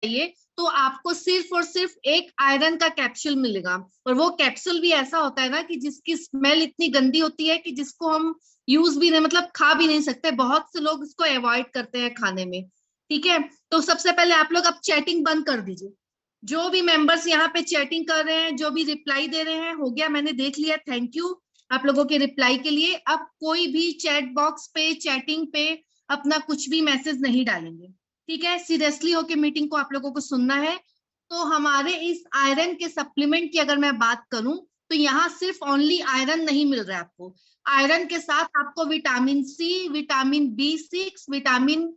चाहिए तो आपको सिर्फ और सिर्फ एक आयरन का कैप्सूल मिलेगा। और वो कैप्सूल भी ऐसा होता है ना कि जिसकी स्मेल इतनी गंदी होती है कि जिसको हम यूज भी नहीं, मतलब खा भी नहीं सकते। बहुत से लोग इसको अवॉइड करते हैं खाने में। ठीक है, तो सबसे पहले आप लोग अब चैटिंग बंद कर दीजिए। जो भी मेंबर्स यहाँ पे चैटिंग कर रहे हैं, जो भी रिप्लाई दे रहे हैं, हो गया, मैंने देख लिया, थैंक यू आप लोगों के रिप्लाई के लिए। अब कोई भी चैट बॉक्स पे, चैटिंग पे अपना कुछ भी मैसेज नहीं डालेंगे। ठीक है, सीरियसली होके मीटिंग को आप लोगों को सुनना है। तो हमारे इस आयरन के सप्लीमेंट की अगर मैं बात करूं तो यहाँ सिर्फ ओनली आयरन नहीं मिल रहा है आपको। आयरन के साथ आपको vitamin C, vitamin B6, vitamin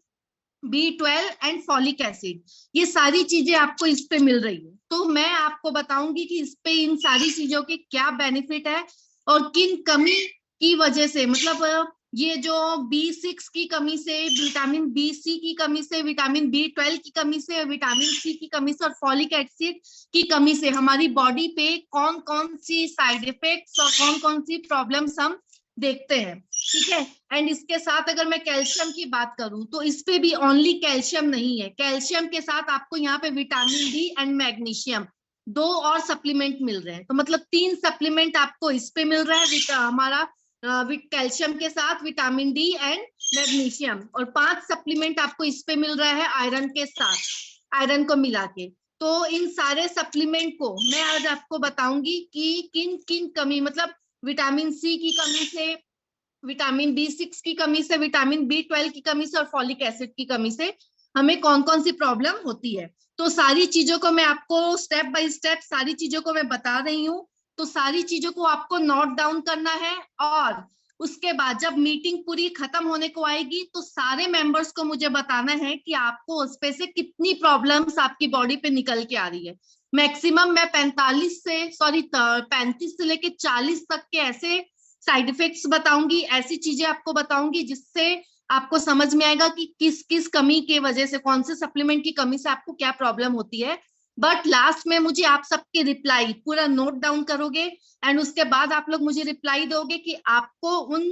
B12 and folic acid, ये सारी चीजें आपको इस पे मिल रही है। तो मैं आपको बताऊंगी कि इस पे इन सारी चीजों के क्या बेनिफिट है और किन कमी की वजह से, मतलब ये जो B6 की कमी से, विटामिन B, C की कमी से, विटामिन B12 की कमी से, विटामिन C की कमी से और फॉलिक एसिड की कमी से हमारी बॉडी पे कौन कौन सी साइड इफेक्ट्स और कौन कौन सी प्रॉब्लम्स हम देखते हैं। ठीक है, एंड इसके साथ अगर मैं कैल्शियम की बात करूं तो इस पे भी ओनली कैल्शियम नहीं है, कैल्शियम के साथ आपको यहाँ पे विटामिन D एंड मैग्नीशियम, दो और सप्लीमेंट मिल रहे हैं। तो मतलब 3 सप्लीमेंट आपको इस पे मिल रहा है, हमारा कैल्शियम के साथ विटामिन D एंड मैग्नीशियम, और 5 सप्लीमेंट आपको इस पे मिल रहा है आयरन के साथ, आयरन को मिला के। तो इन सारे सप्लीमेंट को मैं आज आपको बताऊंगी कि किन किन कमी, मतलब विटामिन C की कमी से, विटामिन B6 की कमी से, विटामिन B12 की कमी से और फॉलिक एसिड की कमी से हमें कौन कौन सी प्रॉब्लम होती है। तो सारी चीजों को मैं आपको स्टेप बाय स्टेप सारी चीजों को मैं बता रही हूँ। तो सारी चीजों को आपको नोट डाउन करना है, और उसके बाद जब मीटिंग पूरी खत्म होने को आएगी तो सारे मेंबर्स को मुझे बताना है कि आपको उस पे से कितनी प्रॉब्लम्स आपकी बॉडी पे निकल के आ रही है। मैक्सिमम मैं 35 से लेके 40 तक के ऐसे साइड इफेक्ट्स बताऊंगी, ऐसी चीजें आपको बताऊंगी जिससे आपको समझ में आएगा कि किस किस कमी के वजह से, कौन से सप्लीमेंट की कमी से आपको क्या प्रॉब्लम होती है। बट लास्ट में मुझे आप सबके रिप्लाई पूरा नोट डाउन करोगे, एंड उसके बाद आप लोग मुझे रिप्लाई दोगे कि आपको उन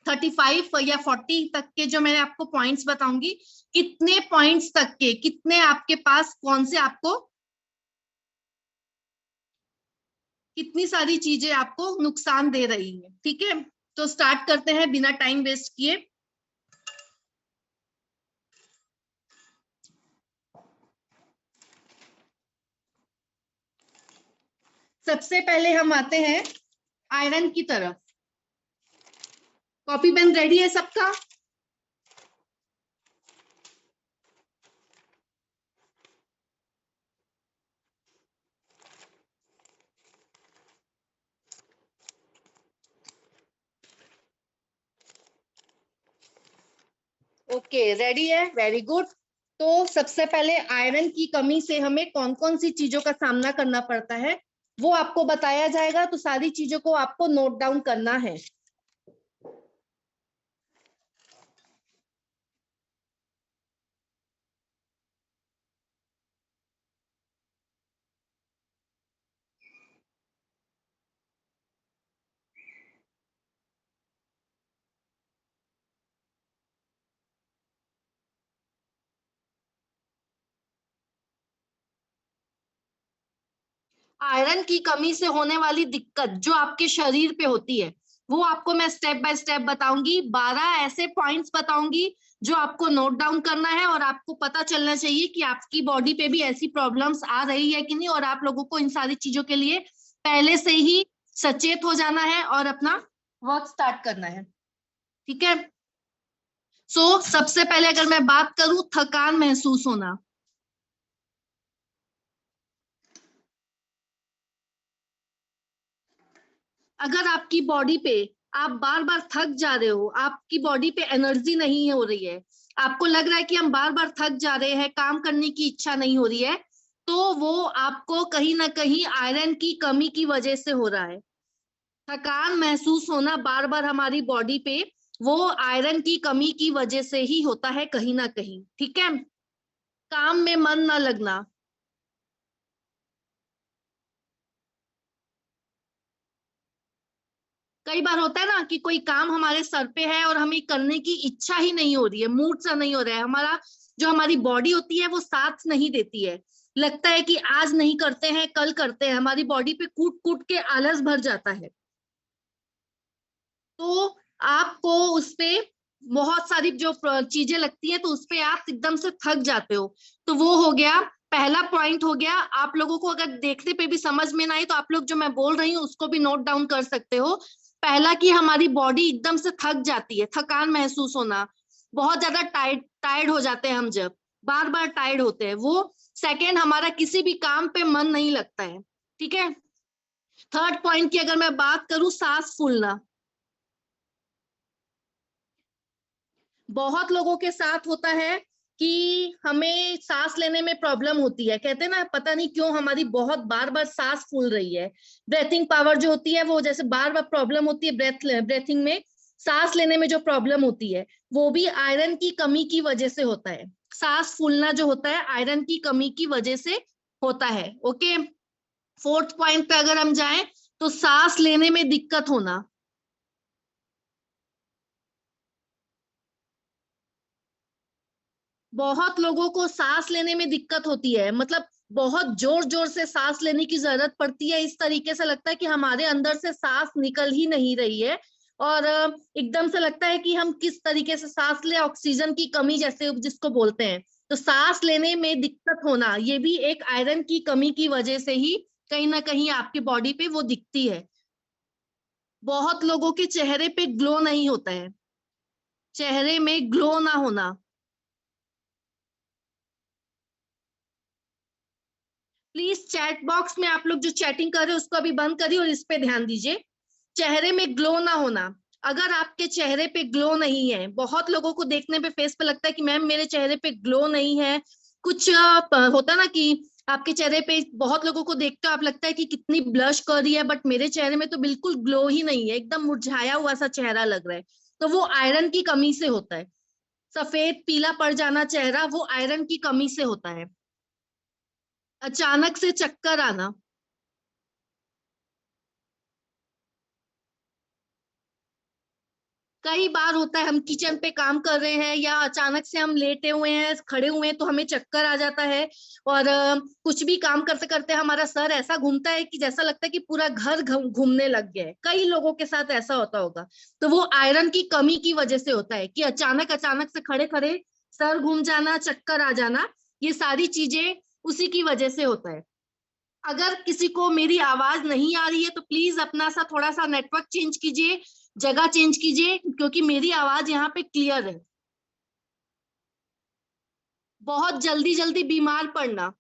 35 या 40 तक के जो मैंने आपको पॉइंट्स बताऊंगी, कितने पॉइंट्स तक के, कितने आपके पास, कौन से आपको, कितनी सारी चीजें आपको नुकसान दे रही है। ठीक है, तो स्टार्ट करते हैं बिना टाइम वेस्ट किए। सबसे पहले हम आते हैं आयरन की तरफ। कॉपी पेन रेडी है सबका? ओके, रेडी है, वेरी गुड। तो सबसे पहले आयरन की कमी से हमें कौन कौन सी चीजों का सामना करना पड़ता है वो आपको बताया जाएगा। तो सारी चीजों को आपको नोट डाउन करना है। आयरन की कमी से होने वाली दिक्कत जो आपके शरीर पे होती है वो आपको मैं स्टेप बाय स्टेप बताऊंगी। 12 ऐसे पॉइंट्स बताऊंगी जो आपको नोट डाउन करना है, और आपको पता चलना चाहिए कि आपकी बॉडी पे भी ऐसी प्रॉब्लम्स आ रही है कि नहीं, और आप लोगों को इन सारी चीजों के लिए पहले से ही सचेत हो जाना है और अपना वर्क स्टार्ट करना है। ठीक है, सबसे पहले अगर मैं बात करूं, थकान महसूस होना। अगर आपकी बॉडी पे आप बार बार थक जा रहे हो, आपकी बॉडी पे एनर्जी नहीं हो रही है, आपको लग रहा है कि हम बार बार थक जा रहे हैं, काम करने की इच्छा नहीं हो रही है, तो वो आपको कहीं ना कहीं आयरन की कमी की वजह से हो रहा है। थकान महसूस होना बार बार हमारी बॉडी पे, वो आयरन की कमी की वजह से ही होता है कहीं ना कहीं। ठीक है, काम में मन न लगना। कई बार होता है ना कि कोई काम हमारे सर पे है और हमें करने की इच्छा ही नहीं हो रही है, मूड सा नहीं हो रहा है हमारा, जो हमारी बॉडी होती है वो साथ नहीं देती है, लगता है कि आज नहीं करते हैं कल करते हैं, हमारी बॉडी पे कूट कूट के आलस भर जाता है। तो आपको उस पे बहुत सारी जो चीजें लगती है तो उस पे आप एकदम से थक जाते हो। तो वो हो गया पहला पॉइंट हो गया। आप लोगों को अगर देखने पे भी समझ में ना आए तो आप लोग जो मैं बोल रही हूँ उसको भी नोट डाउन कर सकते हो। पहला कि हमारी बॉडी एकदम से थक जाती है, थकान महसूस होना, बहुत ज्यादा टायर्ड टायर्ड हो जाते हैं हम, जब बार बार टायर्ड होते हैं वो। सेकेंड, हमारा किसी भी काम पे मन नहीं लगता है। ठीक है। थर्ड पॉइंट की अगर मैं बात करूं, सांस फूलना। बहुत लोगों के साथ होता है कि हमें सांस लेने में प्रॉब्लम होती है, कहते हैं ना पता नहीं क्यों हमारी बहुत बार बार सांस फूल रही है। ब्रेथिंग पावर जो होती है वो जैसे बार बार प्रॉब्लम होती है ब्रेथिंग में, सांस लेने में जो प्रॉब्लम होती है वो भी आयरन की कमी की वजह से होता है। सांस फूलना जो होता है आयरन की कमी की वजह से होता है। ओके। फोर्थ पॉइंट पे अगर हम जाएं तो सांस लेने में दिक्कत होना। बहुत लोगों को सांस लेने में दिक्कत होती है, मतलब बहुत जोर जोर से सांस लेने की जरूरत पड़ती है, इस तरीके से लगता है कि हमारे अंदर से सांस निकल ही नहीं रही है। और एकदम से लगता है कि हम किस तरीके से सांस ले, ऑक्सीजन की कमी जैसे जिसको बोलते हैं। तो सांस लेने में दिक्कत होना ये भी एक आयरन की कमी की वजह से ही कहीं ना कहीं आपकी बॉडी पे वो दिखती है। बहुत लोगों के चेहरे पे ग्लो नहीं होता है, चेहरे में ग्लो ना होना। प्लीज चैट बॉक्स में आप लोग जो चैटिंग कर रहे हो उसको अभी बंद करिए और इस पे ध्यान दीजिए। चेहरे में ग्लो ना होना। अगर आपके चेहरे पे ग्लो नहीं है, बहुत लोगों को देखने पे फेस पे लगता है कि मैम मेरे चेहरे पे ग्लो नहीं है, कुछ होता ना कि आपके चेहरे पे बहुत लोगों को देखते हो आप लगता है कि कितनी ब्लश कर रही है, बट मेरे चेहरे में तो बिल्कुल ग्लो ही नहीं है, एकदम मुरझाया हुआ सा चेहरा लग रहा है। तो वो आयरन की कमी से होता है। सफेद पीला पड़ जाना चेहरा वो आयरन की कमी से होता है। अचानक से चक्कर आना। कई बार होता है हम किचन पे काम कर रहे हैं या अचानक से हम लेटे हुए हैं खड़े हुए हैं तो हमें चक्कर आ जाता है। और कुछ भी काम करते करते हमारा सर ऐसा घूमता है कि जैसा लगता है कि पूरा घर घूमने लग गया है, कई लोगों के साथ ऐसा होता होगा। तो वो आयरन की कमी की वजह से होता है कि अचानक अचानक से खड़े खड़े सर घूम जाना, चक्कर आ जाना, ये सारी चीजें उसी की वजह से होता है। अगर किसी को मेरी आवाज नहीं आ रही है तो प्लीज अपना सा थोड़ा सा नेटवर्क चेंज कीजिए, जगह चेंज कीजिए, क्योंकि मेरी आवाज यहाँ पे क्लियर है। बहुत जल्दी जल्दी बीमार पड़ना।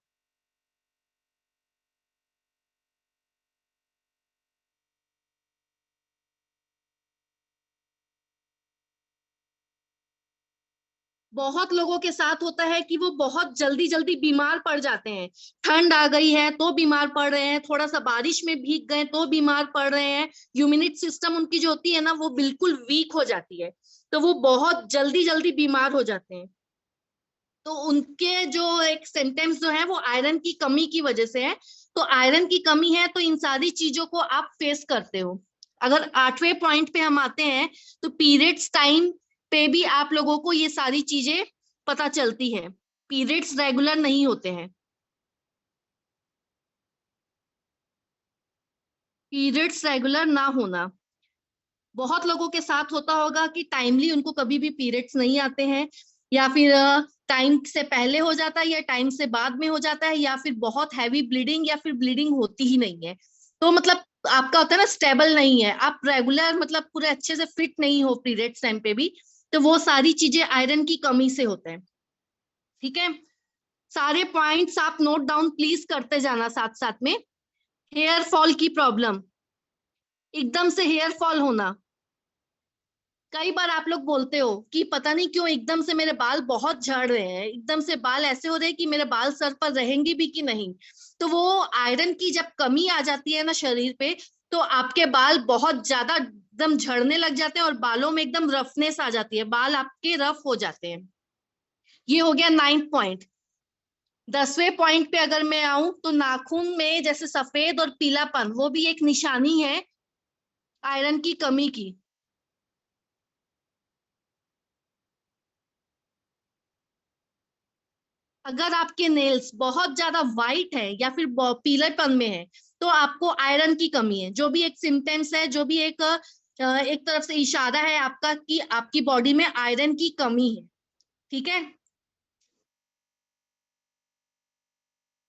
बहुत लोगों के साथ होता है कि वो बहुत जल्दी जल्दी बीमार पड़ जाते हैं। ठंड आ गई है तो बीमार पड़ रहे हैं, थोड़ा सा बारिश में भीग गए तो बीमार पड़ रहे हैं, ह्यूमिनिटी सिस्टम उनकी जो होती है ना वो बिल्कुल वीक हो जाती है, तो वो बहुत जल्दी जल्दी बीमार हो जाते हैं। तो उनके जो एक सिम्टम्स जो है वो आयरन की कमी की वजह से है। तो आयरन की कमी है तो इन सारी चीजों को आप फेस करते हो। अगर आठवें पॉइंट पे हम आते हैं तो पीरियड्स टाइम पे भी आप लोगों को ये सारी चीजें पता चलती है, पीरियड्स रेगुलर नहीं होते हैं। पीरियड्स रेगुलर ना होना, बहुत लोगों के साथ होता होगा कि टाइमली उनको कभी भी पीरियड्स नहीं आते हैं, या फिर टाइम से पहले हो जाता है या टाइम से बाद में हो जाता है, या फिर बहुत हैवी ब्लीडिंग या फिर ब्लीडिंग होती ही नहीं है। तो मतलब आपका होता है ना स्टेबल नहीं है, आप रेगुलर मतलब पूरे अच्छे से फिट नहीं हो पीरियड्स टाइम पे भी, तो वो सारी चीजें आयरन की कमी से होते हैं। ठीक है। सारे पॉइंट्स आप नोट डाउन प्लीज करते जाना साथ साथ में। हेयर फॉल की प्रॉब्लम, एकदम से हेयर फॉल होना। कई बार आप लोग बोलते हो कि पता नहीं क्यों एकदम से मेरे बाल बहुत झड़ रहे हैं, एकदम से बाल ऐसे हो रहे हैं कि मेरे बाल सर पर रहेंगे भी कि नहीं। तो वो आयरन की जब कमी आ जाती है ना शरीर पे, तो आपके बाल बहुत ज्यादा एकदम झड़ने लग जाते हैं और बालों में एकदम रफनेस आ जाती है, बाल आपके रफ हो जाते हैं। ये हो गया नाइन्थ पॉइंट। 10वें पॉइंट पे अगर मैं आऊं तो नाखून में जैसे सफेद और पीलापन, वो भी एक निशानी है आयरन की कमी की। अगर आपके नेल्स बहुत ज्यादा वाइट है या फिर पीलापन में है, तो आपको आयरन की कमी है। जो भी एक सिम्टम्स है, जो भी एक तरफ से इशारा है आपका कि आपकी बॉडी में आयरन की कमी है। ठीक है।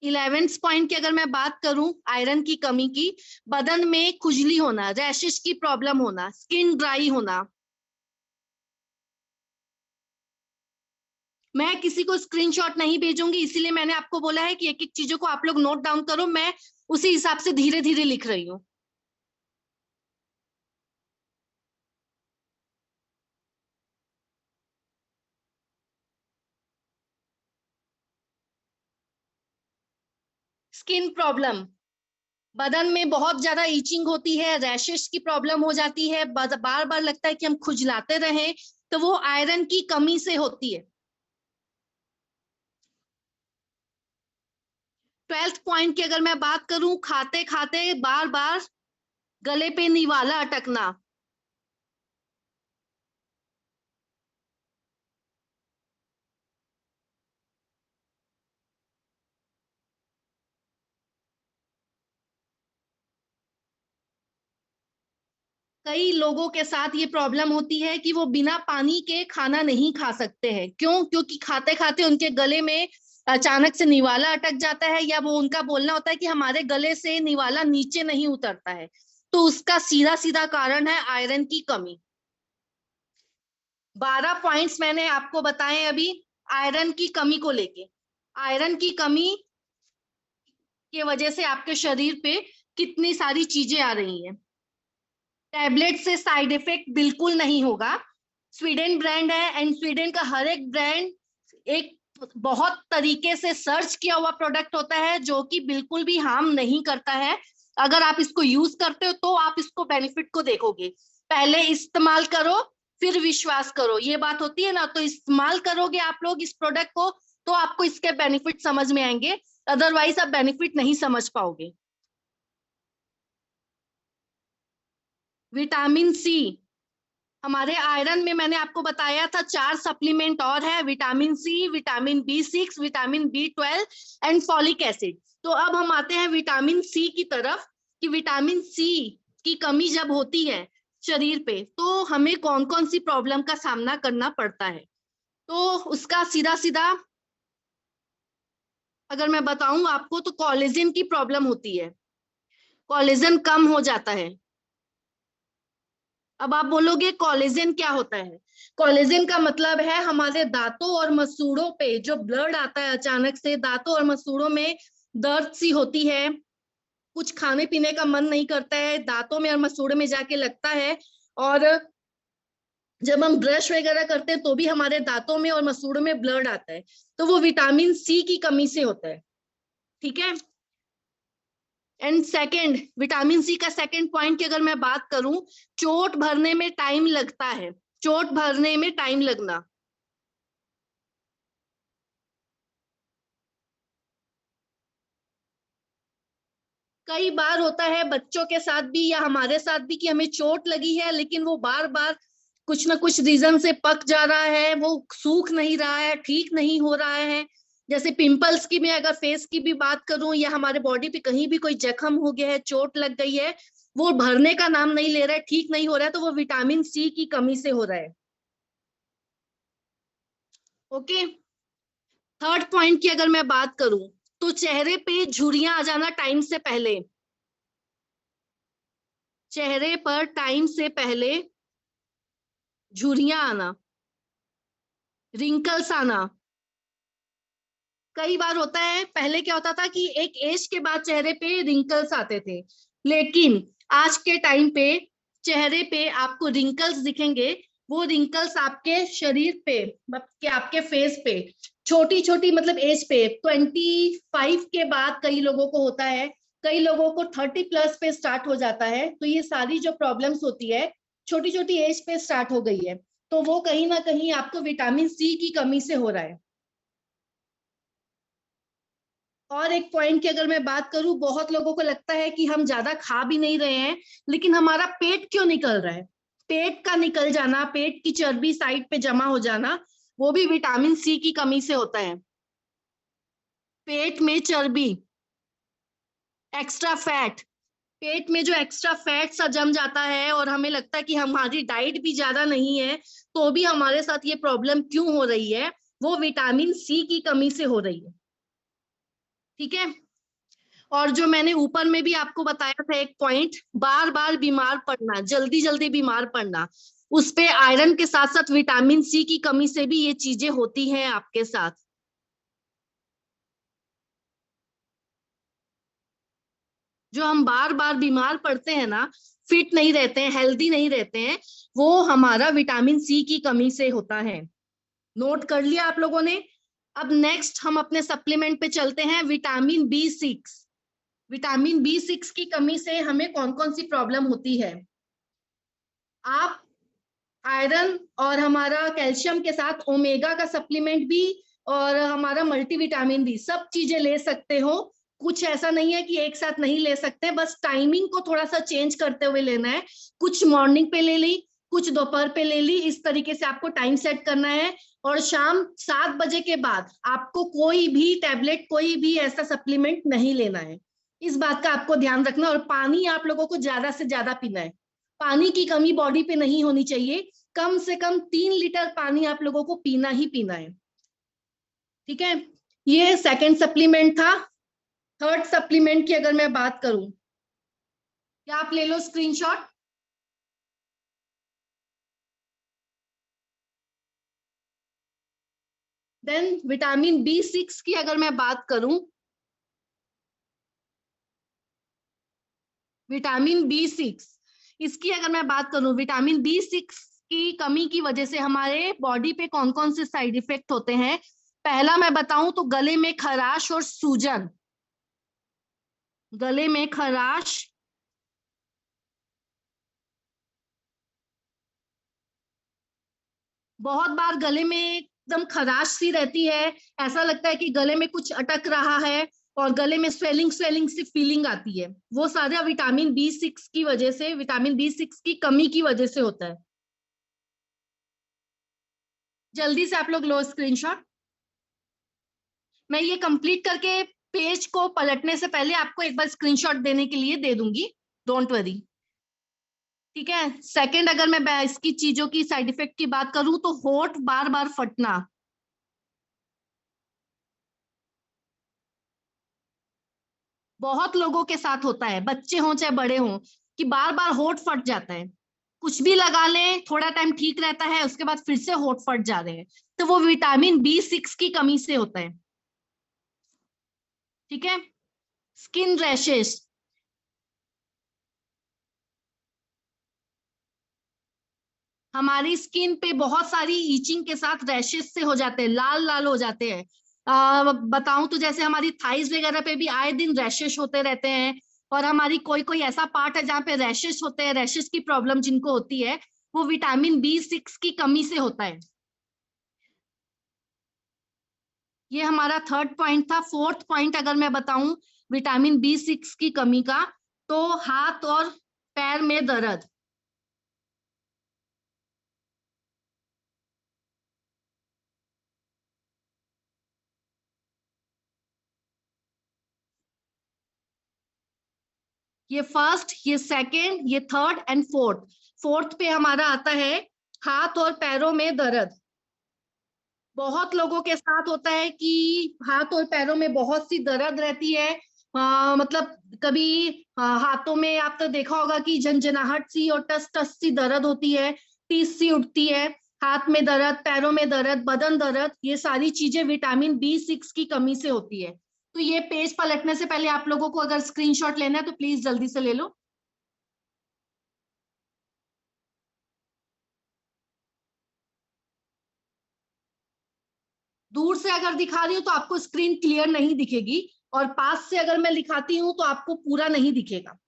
11th पॉइंट की अगर मैं बात करूं आयरन की कमी की, बदन में खुजली होना, रैशेस की प्रॉब्लम होना, स्किन ड्राई होना। मैं किसी को स्क्रीनशॉट नहीं भेजूंगी, इसीलिए मैंने आपको बोला है कि एक एक चीजों को आप लोग नोट डाउन करो, मैं उसी हिसाब से धीरे धीरे लिख रही हूँ। स्किन प्रॉब्लम, बदन में बहुत ज्यादा ईचिंग होती है, रैशेस की प्रॉब्लम हो जाती है, बार बार लगता है कि हम खुजलाते रहें, तो वो आयरन की कमी से होती है। 12th पॉइंट की अगर मैं बात करूं, खाते खाते बार बार गले पे निवाला अटकना। कई लोगों के साथ ये प्रॉब्लम होती है कि वो बिना पानी के खाना नहीं खा सकते हैं। क्यों? क्योंकि खाते खाते उनके गले में अचानक से निवाला अटक जाता है, या वो उनका बोलना होता है कि हमारे गले से निवाला नीचे नहीं उतरता है। तो उसका सीधा सीधा कारण है आयरन की कमी। 12 पॉइंट्स मैंने आपको बताए अभी आयरन की कमी को लेके। आयरन की कमी की वजह से आपके शरीर पे कितनी सारी चीजें आ रही हैं। टैबलेट से साइड इफेक्ट बिल्कुल नहीं होगा। स्वीडन ब्रांड है, एंड स्वीडन का हर एक ब्रांड एक बहुत तरीके से सर्च किया हुआ प्रोडक्ट होता है, जो कि बिल्कुल भी हार्म नहीं करता है। अगर आप इसको यूज करते हो तो आप इसको बेनिफिट को देखोगे। पहले इस्तेमाल करो फिर विश्वास करो, ये बात होती है ना। तो इस्तेमाल करोगे आप लोग इस प्रोडक्ट को, तो आपको इसके बेनिफिट समझ में आएंगे, अदरवाइज आप बेनिफिट नहीं समझ पाओगे। विटामिन सी, हमारे आयरन में मैंने आपको बताया था 4 सप्लीमेंट और है, vitamin C, vitamin B6, vitamin B12 and folic acid. तो अब हम आते हैं विटामिन सी की तरफ, कि विटामिन सी की कमी जब होती है शरीर पे, तो हमें कौन कौन सी प्रॉब्लम का सामना करना पड़ता है। तो उसका सीधा सीधा अगर मैं बताऊं आपको, तो कोलेजन की प्रॉब्लम होती है, कोलेजन कम हो जाता है। अब आप बोलोगे कोलेजन क्या होता है? कोलेजन का मतलब है हमारे दांतों और मसूड़ों पे जो ब्लड आता है अचानक से, दांतों और मसूड़ों में दर्द सी होती है, कुछ खाने पीने का मन नहीं करता है, दांतों में और मसूड़ों में जाके लगता है। और जब हम ब्रश वगैरह करते हैं तो भी हमारे दांतों में और मसूड़ों में ब्लड आता है, तो वो विटामिन सी की कमी से होता है। ठीक है। एंड सेकंड, विटामिन सी का सेकंड पॉइंट की अगर मैं बात करूं, चोट भरने में टाइम लगता है, चोट भरने में टाइम लगना। कई बार होता है बच्चों के साथ भी या हमारे साथ भी कि हमें चोट लगी है, लेकिन वो बार बार कुछ ना कुछ रीजन से पक जा रहा है, वो सूख नहीं रहा है, ठीक नहीं हो रहा है। जैसे पिंपल्स की, मैं अगर फेस की भी बात करूं, या हमारे बॉडी पे कहीं भी कोई जख्म हो गया है, चोट लग गई है, वो भरने का नाम नहीं ले रहा है, ठीक नहीं हो रहा है, तो वो विटामिन सी की कमी से हो रहा है। ओके। थर्ड पॉइंट की अगर मैं बात करूं, तो चेहरे पे झुर्रियां आ जाना टाइम से पहले, चेहरे पर टाइम से पहले झुर्रियां आना, रिंकल्स आना। कई बार होता है, पहले क्या होता था कि एक एज के बाद चेहरे पे रिंकल्स आते थे, लेकिन आज के टाइम पे चेहरे पे आपको रिंकल्स दिखेंगे। वो रिंकल्स आपके शरीर पे, मतलब कि आपके फेस पे छोटी छोटी, मतलब एज पे 25 के बाद कई लोगों को होता है, कई लोगों को 30+ पे स्टार्ट हो जाता है। तो ये सारी जो प्रॉब्लम्स होती है छोटी छोटी एज पे स्टार्ट हो गई है, तो वो कहीं ना कहीं आपको विटामिन सी की कमी से हो रहा है। और एक पॉइंट की अगर मैं बात करूं, बहुत लोगों को लगता है कि हम ज्यादा खा भी नहीं रहे हैं, लेकिन हमारा पेट क्यों निकल रहा है? पेट का निकल जाना, पेट की चर्बी साइड पे जमा हो जाना, वो भी विटामिन सी की कमी से होता है। पेट में चर्बी, एक्स्ट्रा फैट, पेट में जो एक्स्ट्रा फैट सा जम जाता है और हमें लगता है कि हमारी डाइट भी ज्यादा नहीं है तो भी हमारे साथ ये प्रॉब्लम क्यों हो रही है, वो विटामिन सी की कमी से हो रही है। ठीक है। और जो मैंने ऊपर में भी आपको बताया था एक पॉइंट, बार बार बीमार पड़ना, जल्दी जल्दी बीमार पड़ना, उस पे आयरन के साथ साथ विटामिन सी की कमी से भी ये चीजें होती हैं आपके साथ। जो हम बार बार बीमार पड़ते हैं ना, फिट नहीं रहते हैं, हेल्दी नहीं रहते हैं, वो हमारा विटामिन सी की कमी से होता है। नोट कर लिया आप लोगों ने। अब नेक्स्ट हम अपने सप्लीमेंट पे चलते हैं, विटामिन बी 6। विटामिन बी 6 की कमी से हमें कौन कौन सी प्रॉब्लम होती है। आप आयरन और हमारा कैल्शियम के साथ ओमेगा का सप्लीमेंट भी और हमारा मल्टीविटामिन भी, सब चीजें ले सकते हो। कुछ ऐसा नहीं है कि एक साथ नहीं ले सकते, बस टाइमिंग को थोड़ा सा चेंज करते हुए लेना है। कुछ मॉर्निंग पे ले ली, कुछ दोपहर पे ले ली, इस तरीके से आपको टाइम सेट करना है। और शाम 7 बजे के बाद आपको कोई भी टैबलेट, कोई भी ऐसा सप्लीमेंट नहीं लेना है। इस बात का आपको ध्यान रखना। और पानी आप लोगों को ज्यादा से ज्यादा पीना है। पानी की कमी बॉडी पे नहीं होनी चाहिए। कम से कम 3 लीटर पानी आप लोगों को पीना ही पीना है। ठीक है। ये सेकंड सप्लीमेंट था। थर्ड सप्लीमेंट की अगर मैं बात करूं, क्या आप ले लो स्क्रीनशॉट। देन विटामिन बी 6 की अगर मैं बात करूं, विटामिन बी 6, इसकी अगर मैं बात करूं, विटामिन बी 6 की कमी की वजह से हमारे बॉडी पे कौन कौन से साइड इफेक्ट होते हैं। पहला मैं बताऊं तो गले में खराश और सूजन, गले में खराश, बहुत बार गले में एकदम खराश सी रहती है, ऐसा लगता है कि गले में कुछ अटक रहा है और गले में स्वेलिंग स्वेलिंग सी फीलिंग आती है, वो सारा विटामिन बी 6 की वजह से, विटामिन बी 6 की कमी की वजह से होता है। जल्दी से आप लोग लो स्क्रीनशॉट। मैं ये कंप्लीट करके पेज को पलटने से पहले आपको एक बार स्क्रीनशॉट देने के लिए दे दूंगी, डोंट वरी। ठीक है। सेकंड, अगर मैं इसकी चीजों की साइड इफेक्ट की बात करूं तो होठ बार बार फटना, बहुत लोगों के साथ होता है, बच्चे हों चाहे बड़े हों, कि बार बार होठ फट जाता है। कुछ भी लगा लें, थोड़ा टाइम ठीक रहता है, उसके बाद फिर से होठ फट जा रहे हैं, तो वो विटामिन बी 6 की कमी से होता है। ठीक है। स्किन रैशेस, हमारी स्किन पे बहुत सारी ईचिंग के साथ रैशेस से हो जाते हैं, लाल लाल हो जाते हैं। बताऊं तो जैसे हमारी थाइज वगैरह पे भी आए दिन रैशेस होते रहते हैं। और हमारी कोई कोई ऐसा पार्ट है जहाँ पे रैशेस होते हैं, रैशेस की प्रॉब्लम जिनको होती है, वो विटामिन बी 6 की कमी से होता है। ये हमारा थर्ड पॉइंट था। फोर्थ पॉइंट अगर मैं बताऊं विटामिन बी 6 की कमी का, तो हाथ और पैर में दर्द, ये फर्स्ट, ये सेकंड, ये थर्ड एंड फोर्थ। फोर्थ पे हमारा आता है हाथ और पैरों में दर्द। बहुत लोगों के साथ होता है कि हाथ और पैरों में बहुत सी दर्द रहती है। मतलब कभी हाथों में आप तो देखा होगा कि झंझनाहट सी और टस टस सी दर्द होती है, टीस सी उठती है। हाथ में दर्द, पैरों में दर्द, बदन दर्द, ये सारी चीजें विटामिन बी 6 की कमी से होती है। तो ये पेज पलटने से पहले आप लोगों को अगर स्क्रीनशॉट लेना है तो प्लीज जल्दी से ले लो। दूर से अगर दिखा रही हूँ तो आपको स्क्रीन क्लियर नहीं दिखेगी, और पास से अगर मैं दिखाती हूँ तो आपको पूरा नहीं दिखेगा।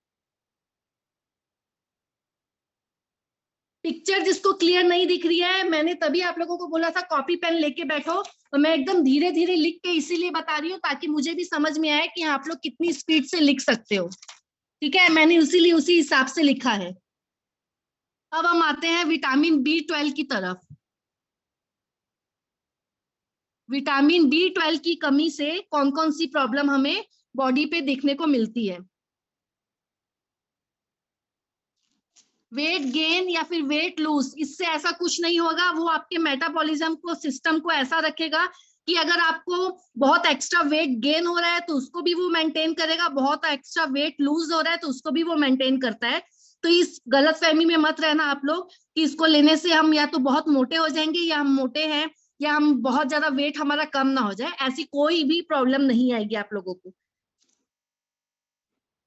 पिक्चर जिसको क्लियर नहीं दिख रही है, मैंने तभी आप लोगों को बोला था कॉपी पेन लेके बैठो, और मैं एकदम धीरे धीरे लिख के इसीलिए बता रही हूँ ताकि मुझे भी समझ में आए कि आप लोग कितनी स्पीड से लिख सकते हो। ठीक है, मैंने इसीलिए उसी हिसाब से लिखा है। अब हम आते हैं विटामिन बी 12 की तरफ। विटामिन B12 की कमी से कौन कौन सी प्रॉब्लम हमें बॉडी पे देखने को मिलती है? वेट गेन या फिर वेट लूज, इससे ऐसा कुछ नहीं होगा। वो आपके मेटाबॉलिज्म को, सिस्टम को ऐसा रखेगा कि अगर आपको बहुत एक्स्ट्रा वेट गेन हो रहा है तो उसको भी वो मेंटेन करेगा, बहुत एक्स्ट्रा वेट लूज हो रहा है तो उसको भी वो मेंटेन करता है। तो इस गलतफहमी में मत रहना आप लोग कि इसको लेने से हम या तो बहुत मोटे हो जाएंगे, या हम मोटे हैं, या हम बहुत ज्यादा वेट हमारा कम ना हो जाए। ऐसी कोई भी प्रॉब्लम नहीं आएगी आप लोगों को।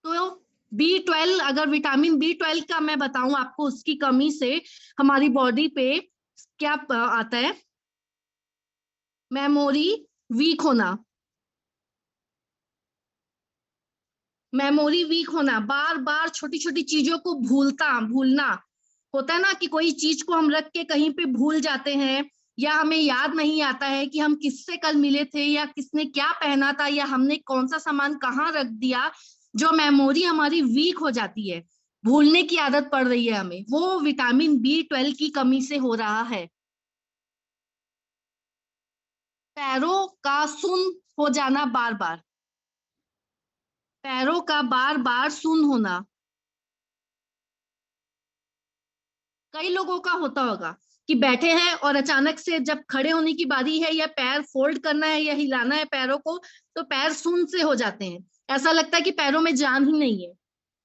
तो B12, अगर विटामिन B12 का मैं बताऊं आपको, उसकी कमी से हमारी बॉडी पे क्या आता है? मेमोरी वीक होना, मेमोरी वीक होना, बार बार छोटी छोटी चीजों को भूलना होता है ना, कि कोई चीज को हम रख के कहीं पे भूल जाते हैं, या हमें याद नहीं आता है कि हम किससे कल मिले थे, या किसने क्या पहना था, या हमने कौन सा सामान कहाँ रख दिया। जो मेमोरी हमारी वीक हो जाती है, भूलने की आदत पड़ रही है हमें, वो विटामिन B12 की कमी से हो रहा है। पैरों का सुन्न हो जाना बार बार, पैरों का बार बार सुन्न होना, कई लोगों का होता होगा कि बैठे हैं और अचानक से जब खड़े होने की बारी है, या पैर फोल्ड करना है या हिलाना है पैरों को, तो पैर सुन्न से हो जाते हैं। ऐसा लगता है कि पैरों में जान ही नहीं है।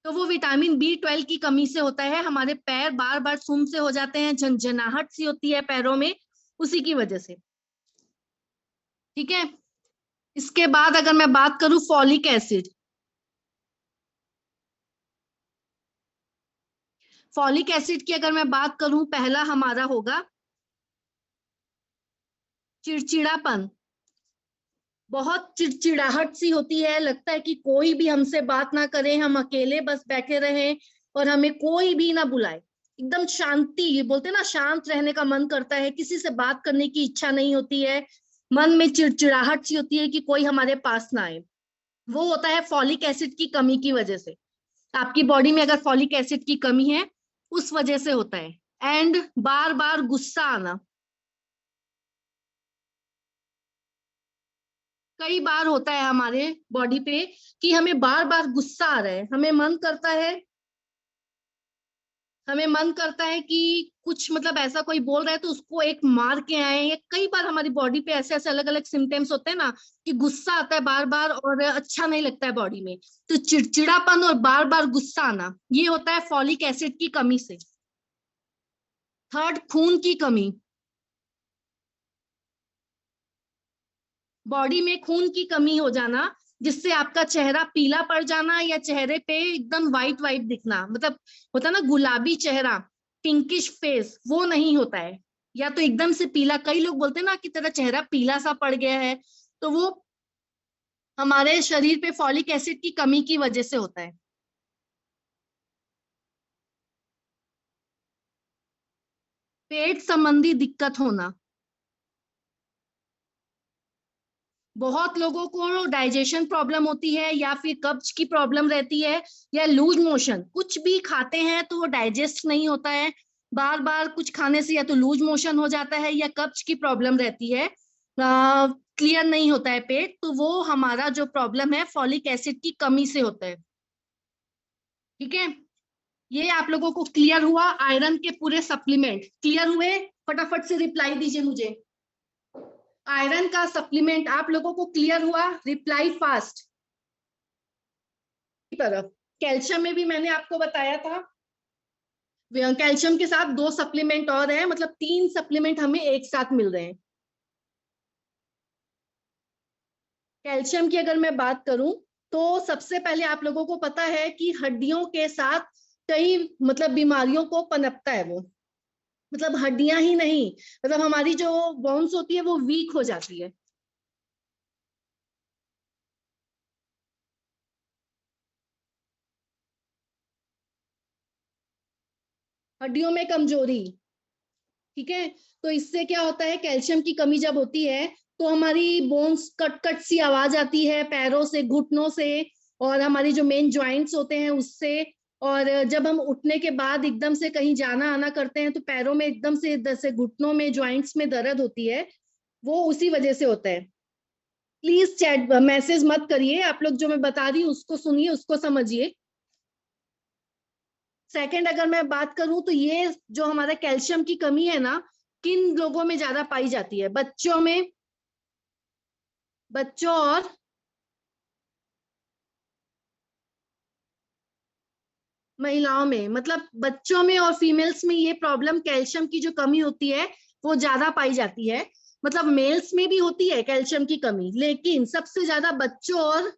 तो वो विटामिन B12 की कमी से होता है, हमारे पैर बार बार सुन्न से हो जाते हैं, झंझनाहट सी होती है पैरों में, उसी की वजह से। ठीक है। इसके बाद अगर मैं बात करूं फॉलिक एसिड, फॉलिक एसिड की अगर मैं बात करूं, पहला हमारा होगा चिड़चिड़ापन। बहुत चिड़चिड़ाहट सी होती है, लगता है कि कोई भी हमसे बात ना करे, हम अकेले बस बैठे रहें और हमें कोई भी ना बुलाए। एकदम शांति, ये बोलते हैं ना, शांत रहने का मन करता है, किसी से बात करने की इच्छा नहीं होती है, मन में चिड़चिड़ाहट सी होती है कि कोई हमारे पास ना आए। वो होता है फॉलिक एसिड की कमी की वजह से। आपकी बॉडी में अगर फॉलिक एसिड की कमी है, उस वजह से होता है। एंड बार बार गुस्सा आना, कई बार होता है हमारे बॉडी पे कि हमें बार बार गुस्सा आ रहा है, हमें मन करता है कि कुछ मतलब ऐसा कोई बोल रहा है तो उसको एक मार के आए। ये कई बार हमारी बॉडी पे ऐसे ऐसे अलग अलग सिम्टम्स होते हैं ना, कि गुस्सा आता है बार बार और अच्छा नहीं लगता है बॉडी में। तो चिड़चिड़ापन और बार बार गुस्सा आना, ये होता है फॉलिक एसिड की कमी से। थर्ड, खून की कमी, बॉडी में खून की कमी हो जाना, जिससे आपका चेहरा पीला पड़ जाना, या चेहरे पे एकदम वाइट वाइट दिखना, मतलब होता ना गुलाबी चेहरा, पिंकिश फेस, वो नहीं होता है। या तो एकदम से पीला, कई लोग बोलते हैं ना कि तेरा चेहरा पीला सा पड़ गया है, तो वो हमारे शरीर पे फॉलिक एसिड की कमी की वजह से होता है। पेट संबंधी दिक्कत होना, बहुत लोगों को डाइजेशन प्रॉब्लम होती है, या फिर कब्ज की प्रॉब्लम रहती है, या लूज मोशन, कुछ भी खाते हैं तो वो डाइजेस्ट नहीं होता है, बार बार कुछ खाने से या तो लूज मोशन हो जाता है, या कब्ज की प्रॉब्लम रहती है, क्लियर नहीं होता है पेट, तो वो हमारा जो प्रॉब्लम है फॉलिक एसिड की कमी से होता है। ठीक है। ये आप लोगों को क्लियर हुआ? आयरन के पूरे सप्लीमेंट क्लियर हुए? फटाफट से रिप्लाई दीजिए मुझे। आयरन का सप्लीमेंट आप लोगों को क्लियर हुआ? Reply fast. तरफ कैल्शियम में भी मैंने आपको बताया था, कैल्शियम के साथ दो सप्लीमेंट और है, मतलब तीन सप्लीमेंट हमें एक साथ मिल रहे हैं। कैल्शियम की अगर मैं बात करूं, तो सबसे पहले आप लोगों को पता है कि हड्डियों के साथ कई मतलब बीमारियों को पनपता है वो, मतलब हड्डियां ही नहीं, मतलब हमारी जो बोन्स होती है वो वीक हो जाती है। हड्डियों में कमजोरी। ठीक है। तो इससे क्या होता है, कैल्शियम की कमी जब होती है तो हमारी बोन्स कट कट सी आवाज आती है, पैरों से, घुटनों से, और हमारी जो मेन जॉइंट्स होते हैं उससे। और जब हम उठने के बाद एकदम से कहीं जाना आना करते हैं तो पैरों में एकदम से, जैसे घुटनों में, जॉइंट्स में दर्द होती है, वो उसी वजह से होता है। प्लीज चैट मैसेज मत करिए, आप लोग जो मैं बता रही हूँ उसको सुनिए, उसको समझिए। सेकंड अगर मैं बात करूं तो ये जो हमारा कैल्शियम की कमी है ना, किन लोगों में ज्यादा पाई जाती है? बच्चों में, बच्चों और महिलाओं में। मतलब बच्चों में और फीमेल्स में ये प्रॉब्लम कैल्शियम की जो कमी होती है वो ज्यादा पाई जाती है। मतलब मेल्स में भी होती है कैल्शियम की कमी, लेकिन सबसे ज्यादा बच्चों और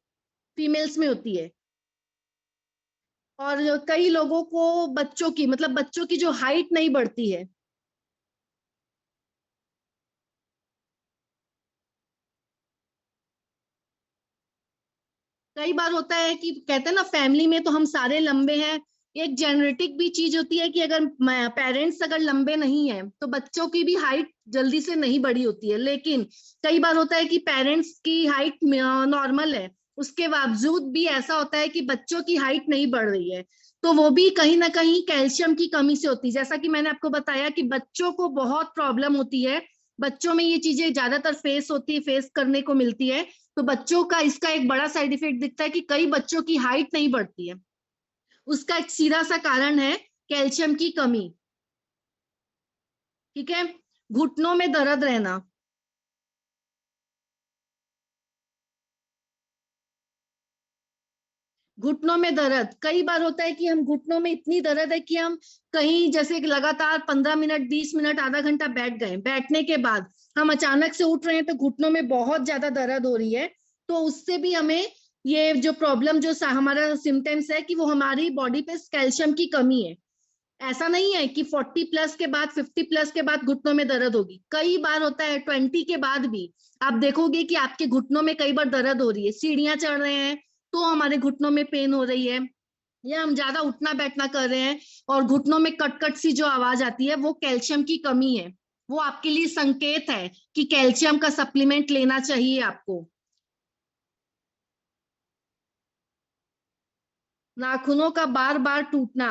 फीमेल्स में होती है। और कई लोगों को बच्चों की, मतलब बच्चों की जो हाइट नहीं बढ़ती है। कई बार होता है कि कहते हैं ना फैमिली में तो हम सारे लंबे हैं। एक जेनेटिक भी चीज होती है कि अगर पेरेंट्स अगर लंबे नहीं है तो बच्चों की भी हाइट जल्दी से नहीं बड़ी होती है। लेकिन कई बार होता है कि पेरेंट्स की हाइट नॉर्मल है, उसके बावजूद भी ऐसा होता है कि बच्चों की हाइट नहीं बढ़ रही है। तो वो भी कहीं ना कहीं कैल्शियम की कमी से होती है। जैसा कि मैंने आपको बताया कि बच्चों को बहुत प्रॉब्लम होती है, बच्चों में ये चीजें ज्यादातर फेस होती है, फेस करने को मिलती है। तो बच्चों का इसका एक बड़ा साइड इफेक्ट दिखता है कि कई बच्चों की हाइट नहीं बढ़ती है। उसका एक सीधा सा कारण है कैल्शियम की कमी। ठीक है। घुटनों में दर्द रहना, घुटनों में दर्द कई बार होता है कि हम घुटनों में इतनी दर्द है कि हम कहीं जैसे कि लगातार 15 मिनट 20 मिनट आधा घंटा बैठ गए, बैठने के बाद हम अचानक से उठ रहे हैं तो घुटनों में बहुत ज्यादा दर्द हो रही है। तो उससे भी हमें ये जो प्रॉब्लम जो हमारा सिम्टम्स है कि वो हमारी बॉडी पे कैल्शियम की कमी है। ऐसा नहीं है कि 40 प्लस के बाद 50 प्लस के बाद घुटनों में दर्द होगी, कई बार होता है 20 के बाद भी। आप देखोगे कि आपके घुटनों में कई बार दर्द हो रही है, सीढ़ियां चढ़ रहे हैं तो हमारे घुटनों में पेन हो रही है, या हम ज्यादा उठना बैठना कर रहे हैं और घुटनों में कट कट सी जो आवाज आती है वो कैल्शियम की कमी है। वो आपके लिए संकेत है कि कैल्शियम का सप्लीमेंट लेना चाहिए आपको। नाखूनों का बार बार टूटना,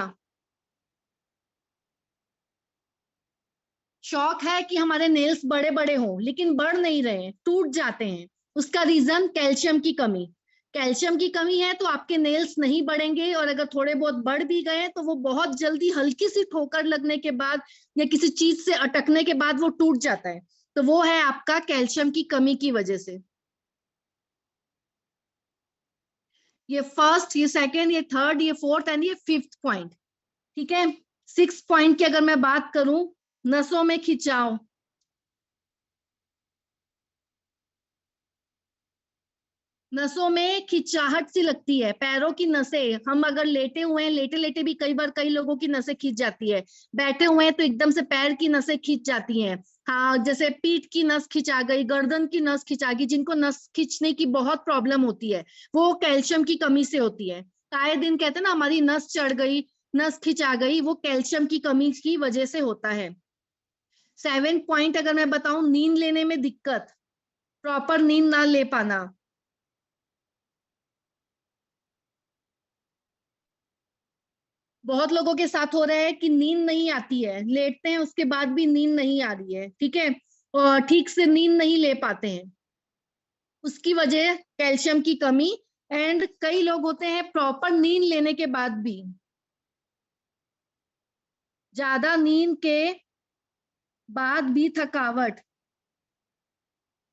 शौक है कि हमारे नेल्स बड़े बड़े हों लेकिन बढ़ नहीं रहे हैं, टूट जाते हैं। उसका रीजन कैल्शियम की कमी। कैल्शियम की कमी है तो आपके नेल्स नहीं बढ़ेंगे, और अगर थोड़े बहुत बढ़ भी गए तो वो बहुत जल्दी हल्की सी ठोकर लगने के बाद या किसी चीज से अटकने के बाद वो टूट जाता है। तो वो है आपका कैल्शियम की कमी की वजह से। ये फर्स्ट, ये सेकेंड, ये थर्ड, ये फोर्थ एंड ये फिफ्थ पॉइंट। ठीक है। सिक्स पॉइंट की अगर मैं बात करूं, नसों में खिंचाव। नसों में खिंचाहट सी लगती है, पैरों की नसें, हम अगर लेटे हुए हैं, लेटे लेटे भी कई बार कई लोगों की नसें खिंच जाती है, बैठे हुए हैं तो एकदम से पैर की नसें खिंच जाती हैं। हाँ, जैसे पीठ की नस खिंचा गई, गर्दन की नस खिंचा गई, जिनको नस खिंचने की बहुत प्रॉब्लम होती है वो कैल्शियम की कमी से होती है। आए दिन कहते हैं ना हमारी नस चढ़ गई, नस खिंचा गई, वो कैल्शियम की कमी की वजह से होता है। सेवन पॉइंट अगर मैं बताऊं, नींद लेने में दिक्कत, प्रॉपर नींद ना ले पाना। बहुत लोगों के साथ हो रहा है कि नींद नहीं आती है, लेटते हैं उसके बाद भी नींद नहीं आ रही है। ठीक है। और ठीक से नींद नहीं ले पाते हैं, उसकी वजह कैल्शियम की कमी। एंड कई लोग होते हैं प्रॉपर नींद लेने के बाद भी, ज्यादा नींद के बाद भी थकावट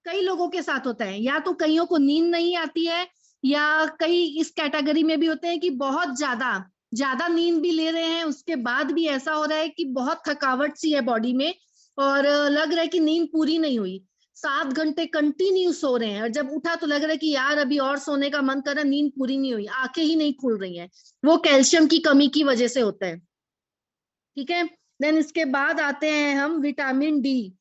कई लोगों के साथ होता है। या तो कईयों को नींद नहीं आती है, या कई इस कैटेगरी में भी होते हैं कि बहुत ज्यादा ज्यादा नींद भी ले रहे हैं, उसके बाद भी ऐसा हो रहा है कि बहुत थकावट सी है बॉडी में, और लग रहा है कि नींद पूरी नहीं हुई। 7 घंटे कंटिन्यू सो रहे हैं और जब उठा तो लग रहा है कि यार अभी और सोने का मन कर रहा है, नींद पूरी नहीं हुई, आंखें ही नहीं खुल रही हैं। वो कैल्शियम की कमी की वजह से होता है। ठीक है। देन इसके बाद आते हैं हम विटामिन डी।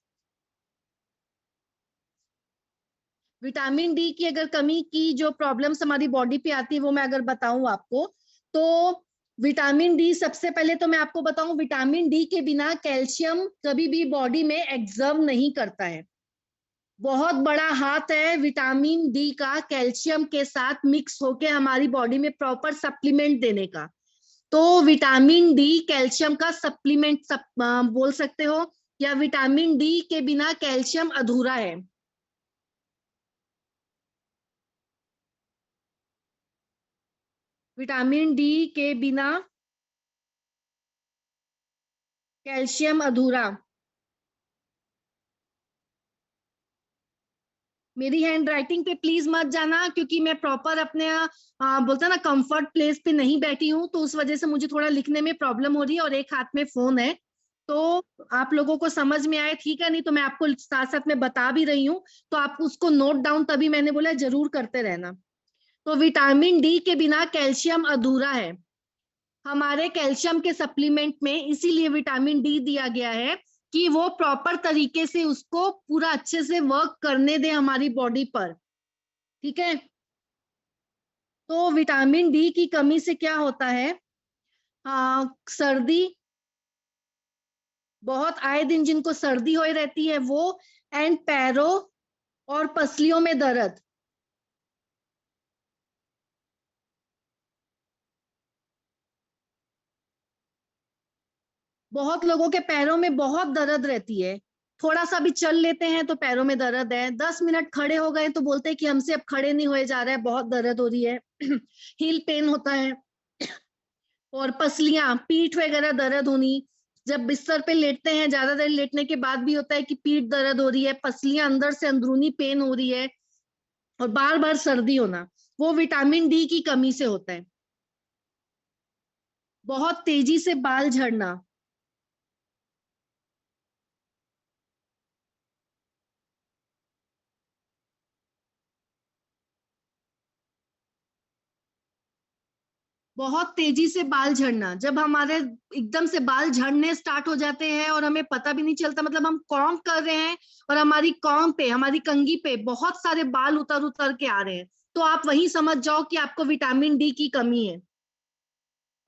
विटामिन डी की अगर कमी की जो प्रॉब्लम्स हमारी बॉडी पे आती है वो मैं अगर बताऊं आपको, तो विटामिन डी सबसे पहले तो मैं आपको बताऊं, विटामिन डी के बिना कैल्शियम कभी भी बॉडी में एब्जॉर्ब नहीं करता है। बहुत बड़ा हाथ है विटामिन डी का कैल्शियम के साथ मिक्स होके हमारी बॉडी में प्रॉपर सप्लीमेंट देने का। तो विटामिन डी कैल्शियम का सप्लीमेंट बोल सकते हो। या विटामिन डी के बिना कैल्शियम अधूरा है? विटामिन डी के बिना कैल्शियम अधूरा। मेरी हैंड राइटिंग पे प्लीज मत जाना, क्योंकि मैं प्रॉपर अपने बोलता ना कंफर्ट प्लेस पे नहीं बैठी हूँ, तो उस वजह से मुझे थोड़ा लिखने में प्रॉब्लम हो रही है, और एक हाथ में फोन है। तो आप लोगों को समझ में आए ठीक है, नहीं तो मैं आपको साथ साथ में बता भी रही हूँ, तो आप उसको नोट डाउन, तभी मैंने बोला जरूर करते रहना। तो विटामिन डी के बिना कैल्शियम अधूरा है। हमारे कैल्शियम के सप्लीमेंट में इसीलिए विटामिन डी दिया गया है कि वो प्रॉपर तरीके से उसको पूरा अच्छे से वर्क करने दे हमारी बॉडी पर। ठीक है। तो विटामिन डी की कमी से क्या होता है? सर्दी, बहुत आए दिन जिनको सर्दी हो रहती है वो, एंड पैरों और पसलियों में दर्द। बहुत लोगों के पैरों में बहुत दर्द रहती है, थोड़ा सा भी चल लेते हैं तो पैरों में दर्द है, 10 मिनट खड़े हो गए तो बोलते हैं कि हमसे अब खड़े नहीं हुए जा रहा है, बहुत दर्द हो रही है। हील पेन होता है। और पसलियां, पीठ वगैरह दर्द होनी, जब बिस्तर पे लेटते हैं ज्यादा देर लेटने के बाद भी होता है कि पीठ दर्द हो रही है, पसलियां अंदर से अंदरूनी पेन हो रही है, और बार बार सर्दी होना, वो विटामिन डी की कमी से होता है। बहुत तेजी से बाल झड़ना, बहुत तेजी से बाल झड़ना, जब हमारे एकदम से बाल झड़ने स्टार्ट हो जाते हैं और हमें पता भी नहीं चलता, मतलब हम कॉम्ब कर रहे हैं और हमारी कॉम्ब पे, हमारी कंघी पे बहुत सारे बाल उतर उतर के आ रहे हैं, तो आप वही समझ जाओ कि आपको विटामिन डी की कमी है।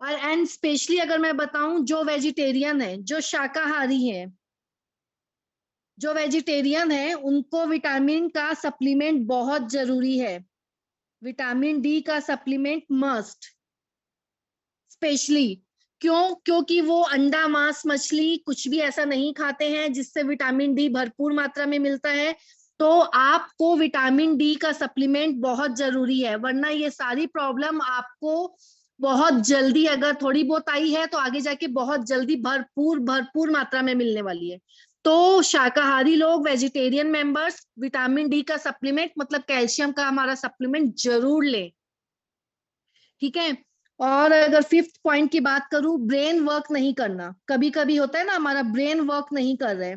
और एंड स्पेशली अगर मैं बताऊं, जो वेजिटेरियन है, जो शाकाहारी है, जो वेजिटेरियन है उनको विटामिन का सप्लीमेंट बहुत जरूरी है। विटामिन डी का सप्लीमेंट मस्ट, स्पेशली क्यों? क्योंकि वो अंडा, मांस, मछली कुछ भी ऐसा नहीं खाते हैं जिससे विटामिन डी भरपूर मात्रा में मिलता है। तो आपको विटामिन डी का सप्लीमेंट बहुत जरूरी है, वरना ये सारी प्रॉब्लम आपको बहुत जल्दी, अगर थोड़ी बहुत आई है तो आगे जाके बहुत जल्दी भरपूर भरपूर मात्रा में मिलने वाली है। तो शाकाहारी लोग, वेजिटेरियन मेंबर्स, विटामिन डी का सप्लीमेंट मतलब कैल्शियम का हमारा सप्लीमेंट जरूर लें। ठीक है। और अगर फिफ्थ पॉइंट की बात करूं, ब्रेन वर्क नहीं करना, कभी कभी होता है ना हमारा ब्रेन वर्क नहीं कर रहे,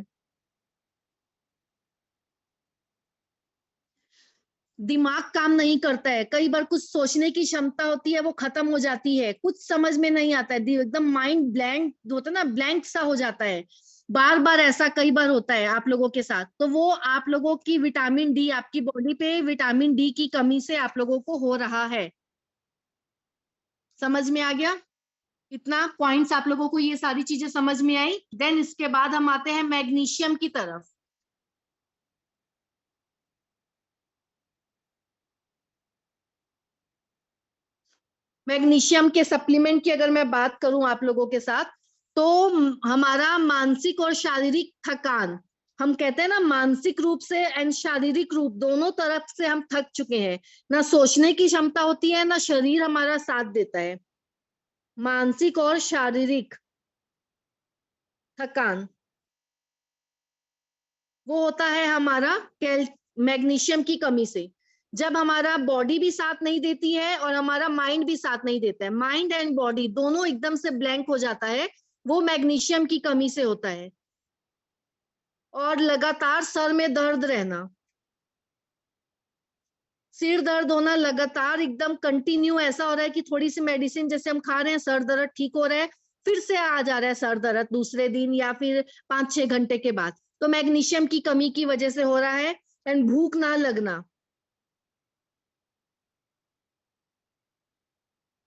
दिमाग काम नहीं करता है, कई बार कुछ सोचने की क्षमता होती है वो खत्म हो जाती है, कुछ समझ में नहीं आता है, एकदम माइंड ब्लैंक होता है ना, ब्लैंक सा हो जाता है। बार बार ऐसा कई बार होता है आप लोगों के साथ, तो वो आप लोगों की विटामिन डी, आपकी बॉडी पे विटामिन डी की कमी से आप लोगों को हो रहा है। समझ में आ गया? इतना पॉइंट्स आप लोगों को, ये सारी चीजें समझ में आई? देन इसके बाद हम आते हैं मैग्नीशियम की तरफ। मैग्नीशियम के सप्लीमेंट की अगर मैं बात करूं आप लोगों के साथ, तो हमारा मानसिक और शारीरिक थकान, हम कहते हैं ना मानसिक रूप से एंड शारीरिक रूप दोनों तरफ से हम थक चुके हैं, ना सोचने की क्षमता होती है, ना शरीर हमारा साथ देता है। मानसिक और शारीरिक थकान, वो होता है हमारा कैल मैग्नीशियम की कमी से। जब हमारा बॉडी भी साथ नहीं देती है और हमारा माइंड भी साथ नहीं देता है, माइंड एंड बॉडी दोनों एकदम से ब्लैंक हो जाता है, वो मैग्नीशियम की कमी से होता है। और लगातार सर में दर्द रहना, सिर दर्द होना लगातार एकदम कंटिन्यू, ऐसा हो रहा है कि थोड़ी सी मेडिसिन जैसे हम खा रहे हैं, सर दर्द ठीक हो रहा है, फिर से आ जा रहा है सर दर्द दूसरे दिन या फिर 5-6 घंटे के बाद, तो मैग्नीशियम की कमी की वजह से हो रहा है। एंड भूख ना लगना,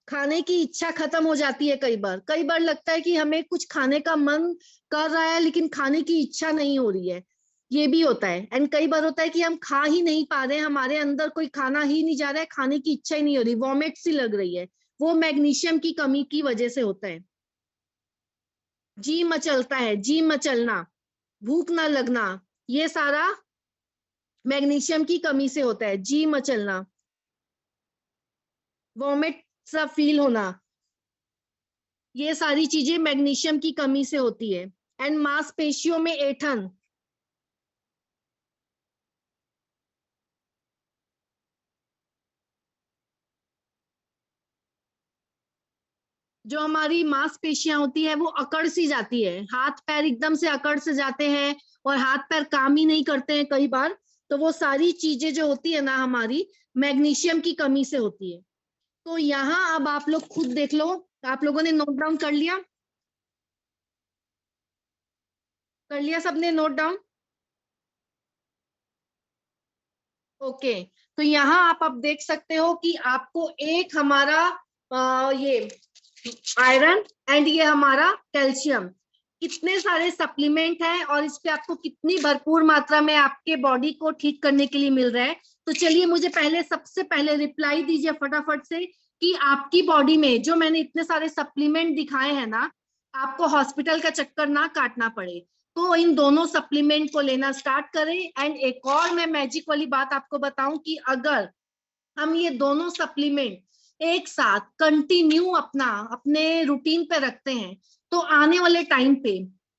खाने की इच्छा खत्म हो जाती है, कई बार लगता है कि हमें कुछ खाने का मन कर रहा है लेकिन खाने की इच्छा नहीं हो रही है, ये भी होता है। एंड कई बार होता है कि हम खा ही नहीं पा रहे हैं, हमारे अंदर कोई खाना ही नहीं जा रहा है, खाने की इच्छा ही नहीं हो रही, वॉमिट सी लग रही है, वो मैग्नीशियम की कमी की वजह से होता है। जी मचलता है, जी मचलना, भूख ना लगना, ये सारा मैग्नीशियम की कमी से होता है। जी मचलना, वॉमिट सा फील होना, ये सारी चीजें मैग्नीशियम की कमी से होती है। एंड मांसपेशियों में ऐंठन, जो हमारी मांसपेशियां होती है वो अकड़ सी जाती है, हाथ पैर एकदम से अकड़ से जाते हैं और हाथ पैर काम ही नहीं करते हैं कई बार। तो वो सारी चीजें जो होती है ना हमारी मैग्नीशियम की कमी से होती है। तो यहाँ अब आप लोग खुद देख लो, आप लोगों ने नोट डाउन कर लिया? कर लिया सबने नोट डाउन? ओके। तो यहाँ आप अब देख सकते हो कि आपको एक हमारा ये आयरन एंड ये हमारा कैल्शियम, कितने सारे सप्लीमेंट हैं और इस पे आपको कितनी भरपूर मात्रा में आपके बॉडी को ठीक करने के लिए मिल रहा है। तो चलिए मुझे पहले सबसे पहले रिप्लाई दीजिए फटाफट से कि आपकी बॉडी में जो मैंने इतने सारे सप्लीमेंट दिखाए हैं ना, आपको हॉस्पिटल का चक्कर ना काटना पड़े, तो इन दोनों सप्लीमेंट को लेना स्टार्ट करें। एंड एक और मैं मैजिक वाली बात आपको बताऊं कि अगर हम ये दोनों सप्लीमेंट एक साथ कंटिन्यू अपने रूटीन पे रखते हैं, तो आने वाले टाइम पे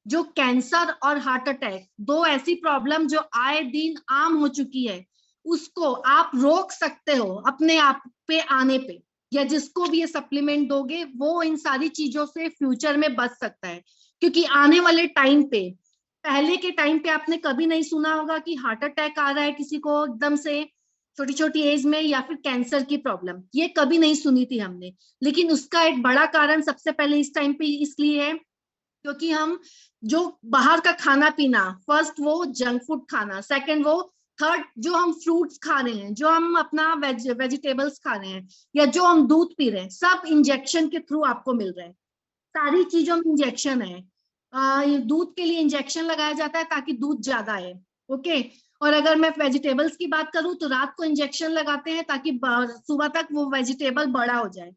जो कैंसर और हार्ट अटैक, दो ऐसी प्रॉब्लम जो आए दिन आम हो चुकी है, उसको आप रोक सकते हो अपने आप पे आने पे। या जिसको भी ये सप्लीमेंट दोगे वो इन सारी चीजों से फ्यूचर में बच सकता है। क्योंकि आने वाले टाइम पे, पहले के टाइम पे आपने कभी नहीं सुना होगा कि हार्ट अटैक आ रहा है किसी को एकदम से छोटी छोटी एज में, या फिर कैंसर की प्रॉब्लम, ये कभी नहीं सुनी थी हमने। लेकिन उसका एक बड़ा कारण सबसे पहले इस टाइम पे इसलिए है क्योंकि हम जो बाहर का खाना पीना, फर्स्ट वो जंक फूड खाना, सेकंड वो, थर्ड जो हम फ्रूट्स खा रहे हैं, जो हम अपना वेजिटेबल्स खा रहे हैं, या जो हम दूध पी रहे हैं, सब इंजेक्शन के थ्रू आपको मिल रहा है। सारी चीजों में इंजेक्शन है। दूध के लिए इंजेक्शन लगाया जाता है ताकि दूध ज्यादा आए। ओके। और अगर मैं वेजिटेबल्स की बात करूं तो रात को इंजेक्शन लगाते हैं ताकि सुबह तक वो वेजिटेबल बड़ा हो जाए।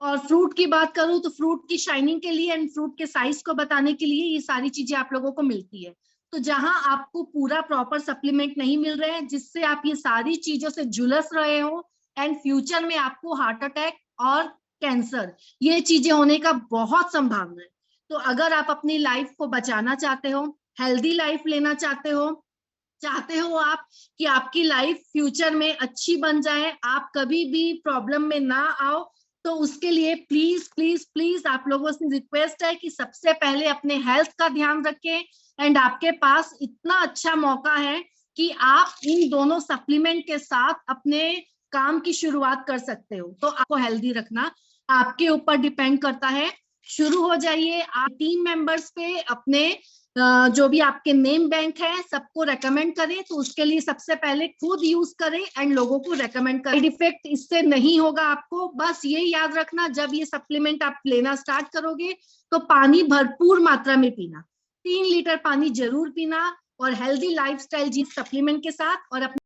और फ्रूट की बात करूं तो फ्रूट की शाइनिंग के लिए एंड फ्रूट के साइज को बताने के लिए ये सारी चीजें आप लोगों को मिलती है। तो जहां आपको पूरा प्रॉपर सप्लीमेंट नहीं मिल रहे हैं जिससे आप ये सारी चीजों से झुलस रहे हो, एंड फ्यूचर में आपको हार्ट अटैक और कैंसर, ये चीजें होने का बहुत संभावना है। तो अगर आप अपनी लाइफ को बचाना चाहते हो, हेल्दी लाइफ लेना चाहते हो आप कि आपकी लाइफ फ्यूचर में अच्छी बन जाए, आप कभी भी प्रॉब्लम में ना आओ, तो उसके लिए प्लीज प्लीज प्लीज आप लोगों से रिक्वेस्ट है कि सबसे पहले अपने हेल्थ का ध्यान रखें। एंड आपके पास इतना अच्छा मौका है कि आप इन दोनों सप्लीमेंट के साथ अपने काम की शुरुआत कर सकते हो। तो आपको हेल्दी रखना आपके ऊपर डिपेंड करता है। शुरू हो जाइए। आप टीम मेंबर्स पे अपने जो भी आपके नेम बैंक है सबको रेकमेंड करें। तो उसके लिए सबसे पहले खुद यूज करें एंड लोगों को रेकमेंड करें। साइड इफेक्ट इससे नहीं होगा आपको। बस ये याद रखना, जब ये सप्लीमेंट आप लेना स्टार्ट करोगे तो पानी भरपूर मात्रा में पीना, 3 लीटर पानी जरूर पीना, और हेल्दी लाइफस्टाइल जी सप्लीमेंट के साथ, और अपने